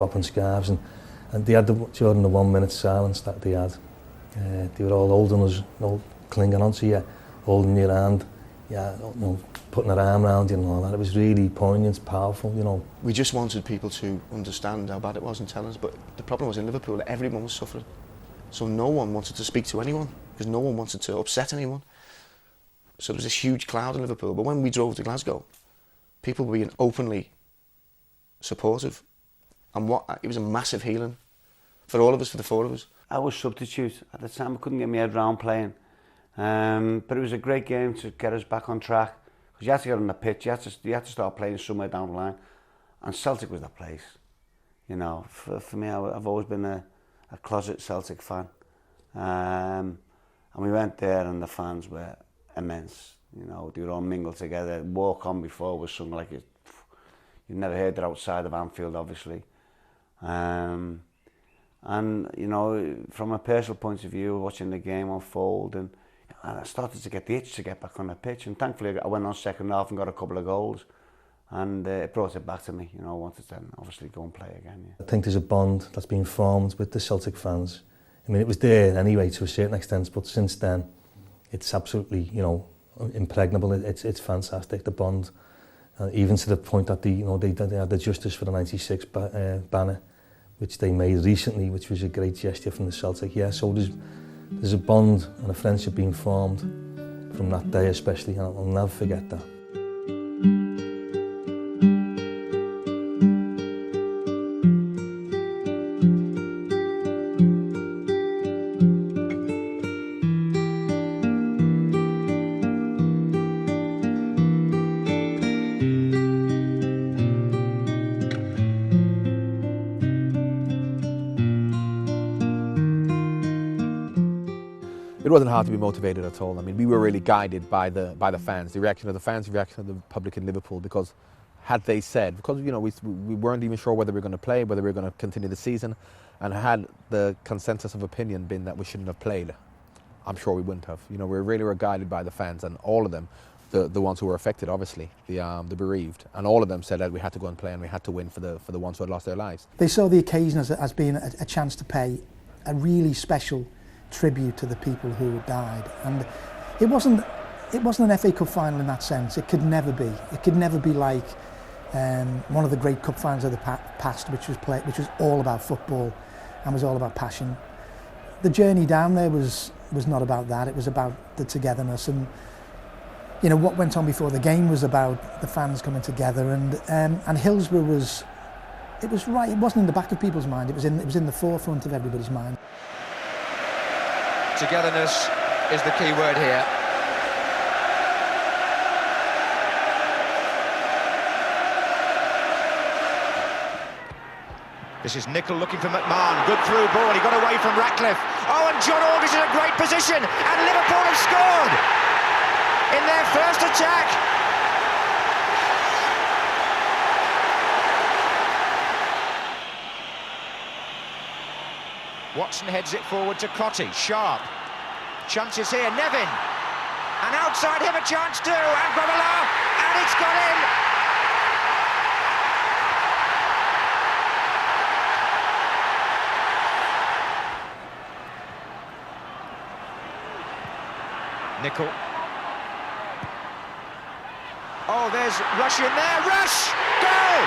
popping scarves, and they had during the 1 minute silence that they had, they were all holding us, clinging onto you, holding your hand, putting their arm around you and all that. It was really poignant, powerful, We just wanted people to understand how bad it was and tell us, but the problem was in Liverpool that everyone was suffering. So no one wanted to speak to anyone, because no one wanted to upset anyone. So there was this huge cloud in Liverpool. But when we drove to Glasgow, people were being openly supportive. And it was a massive healing for all of us, for the four of us. I was substitute at the time. I couldn't get my head around playing. But it was a great game to get us back on track. Because you had to get on the pitch, you had to start playing somewhere down the line. And Celtic was that place. For me, I've always been a closet Celtic fan. And we went there and the fans were immense. They were all mingled together. Walk On before was sung like you'd never heard it outside of Anfield, obviously. And from a personal point of view, watching the game unfold, and I started to get the itch to get back on the pitch. And thankfully, I went on second half and got a couple of goals, and it brought it back to me. I wanted to obviously go and play again. Yeah. I think there's a bond that's been formed with the Celtic fans. I mean, it was there anyway to a certain extent, but since then, it's absolutely, impregnable. It's fantastic, the bond. Even to the point that they had the Justice for the '96 banner, which they made recently, which was a great gesture from the Celtic. Yeah, so there's a bond and a friendship being formed from that day especially, and I'll never forget that. It wasn't hard to be motivated at all. I mean, we were really guided by the fans, the reaction of the fans, the reaction of the public in Liverpool. Because had they said, we weren't even sure whether we were going to play, whether we were going to continue the season, and had the consensus of opinion been that we shouldn't have played, I'm sure we wouldn't have. We really were guided by the fans, and all of them, the ones who were affected, obviously, the bereaved, and all of them said that we had to go and play and we had to win for the ones who had lost their lives. They saw the occasion as being a chance to pay a really special tribute to the people who died, and it wasn't an FA Cup final in that sense. It could never be. It could never be like one of the great cup finals of the past, which was all about football and was all about passion. The journey down there was not about that. It was about the togetherness, and what went on before the game was about the fans coming together, and Hillsborough was right. It wasn't in the back of people's mind. It was in the forefront of everybody's mind. Togetherness is the key word here. This is Nicol looking for McMahon. Good through ball. He got away from Ratcliffe. Oh, and John Aldridge in a great position. And Liverpool have scored in their first attack. Watson heads it forward to Cotty. Sharp. Chances here. Nevin. And outside him a chance too. And Grobbelaar. And it's got in. Nicol. Oh, there's Rush in there. Rush! Goal!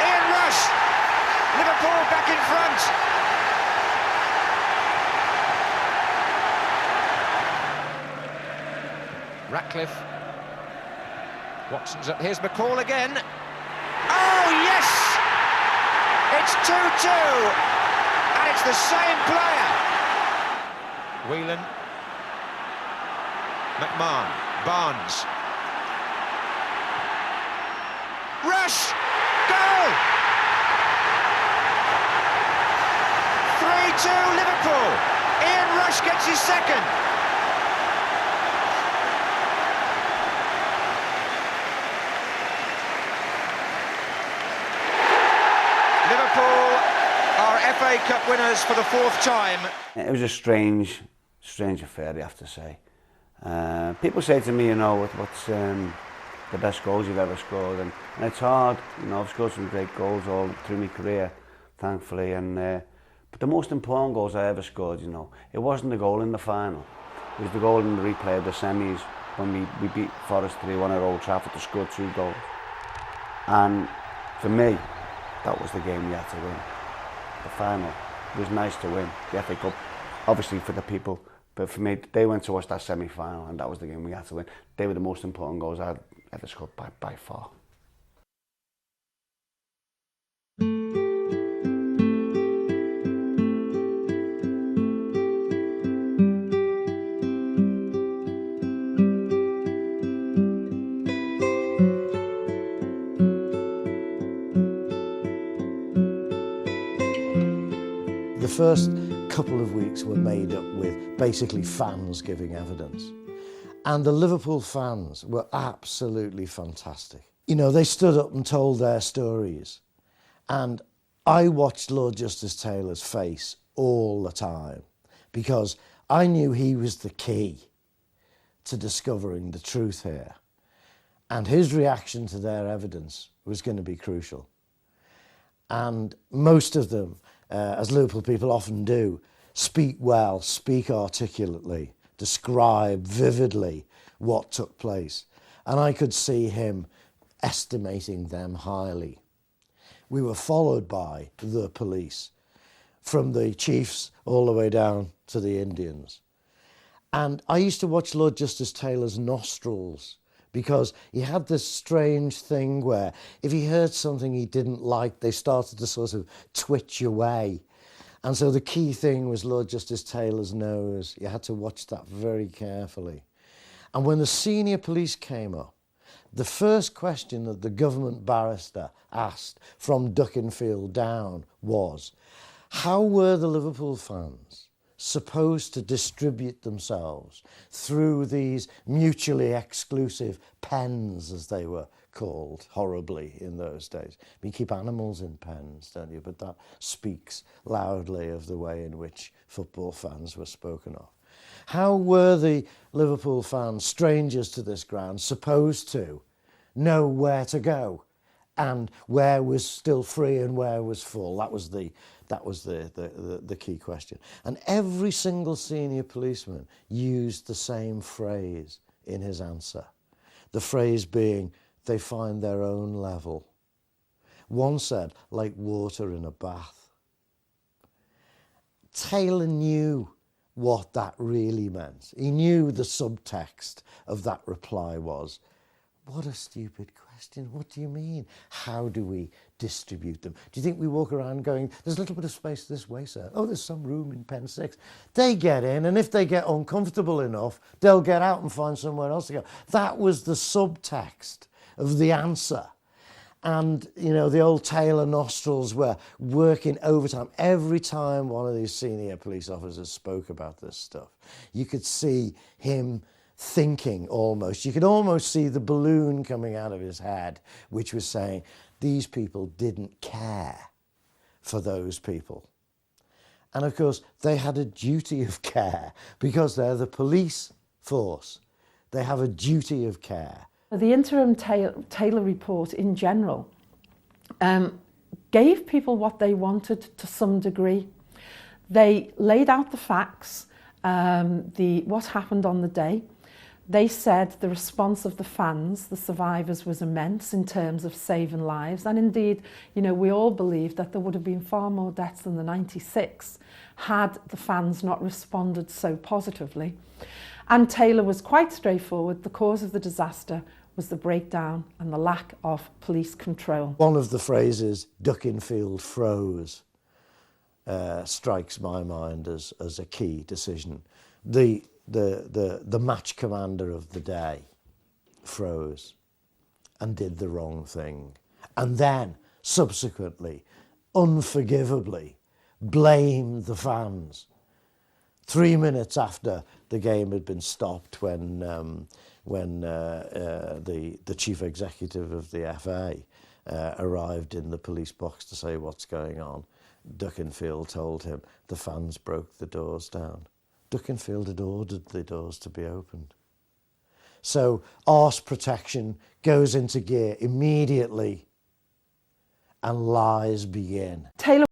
Ian Rush. Liverpool back in front. Ratcliffe. Watson's up. Here's McCall again. Oh, yes! It's 2-2. And it's the same player. Whelan. McMahon. Barnes. Rush! Goal! 3-2 Liverpool. Ian Rush gets his second. Liverpool are FA Cup winners for the fourth time. It was a strange affair, I have to say. People say to me, the best goals you've ever scored, and it's hard. You know, I've scored some great goals all through my career, thankfully, and but the most important goals I ever scored, you know, it wasn't the goal in the final. It was the goal in the replay of the semis when we beat Forest 3-1 at Old Trafford to score 2 goals. And for me, that was the game we had to win. The final. It was nice to win the FA Cup, obviously for the people, but for me, they went to watch that semi-final, and that was the game we had to win. They were the most important goals I'd ever scored by far. The first couple of weeks were made up with basically fans giving evidence. And the Liverpool fans were absolutely fantastic. You know, they stood up and told their stories. And I watched Lord Justice Taylor's face all the time because I knew he was the key to discovering the truth here. And his reaction to their evidence was going to be crucial. And most of them, as Liverpool people often do, speak well, speak articulately, describe vividly what took place. And I could see him estimating them highly. We were followed by the police, from the chiefs all the way down to the Indians. And I used to watch Lord Justice Taylor's nostrils, because he had this strange thing where if he heard something he didn't like, they started to sort of twitch away. And so the key thing was Lord Justice Taylor's nose. You had to watch that very carefully. And when the senior police came up, the first question that the government barrister asked from Duckinfield down was, how were the Liverpool fans supposed to distribute themselves through these mutually exclusive pens, as they were called horribly in those days? You keep animals in pens, don't you? But that speaks loudly of the way in which football fans were spoken of. How were the Liverpool fans, strangers to this ground, supposed to know where to go and where was still free and where was full? That was the key question. And every single senior policeman used the same phrase in his answer. The phrase being, they find their own level. One said, like water in a bath. Taylor knew what that really meant. He knew the subtext of that reply was, what a stupid question. What do you mean? How do we distribute them? Do you think we walk around going, there's a little bit of space this way, sir? Oh, there's some room in pen 6. They get in, and if they get uncomfortable enough, they'll get out and find somewhere else to go. That was the subtext of the answer. And, you know, the old Taylor nostrils were working overtime. Every time one of these senior police officers spoke about this stuff, you could see him thinking almost. You could almost see the balloon coming out of his head, which was saying, these people didn't care for those people. And of course, they had a duty of care because they're the police force. They have a duty of care. The interim Taylor report in general gave people what they wanted to some degree. They laid out the facts, what happened on the day. They said the response of the fans, the survivors, was immense in terms of saving lives. And indeed, you know, we all believe that there would have been far more deaths than the 96 had the fans not responded so positively. And Taylor was quite straightforward. The cause of the disaster was the breakdown and the lack of police control. One of the phrases, Duckinfield froze, strikes my mind as a key decision. The match commander of the day froze and did the wrong thing. And then, subsequently, unforgivably, blamed the fans. 3 minutes after the game had been stopped when the chief executive of the FA arrived in the police box to say what's going on, Duckinfield told him the fans broke the doors down. Duckinfield had ordered the doors to be opened. So arse protection goes into gear immediately and lies begin. Taylor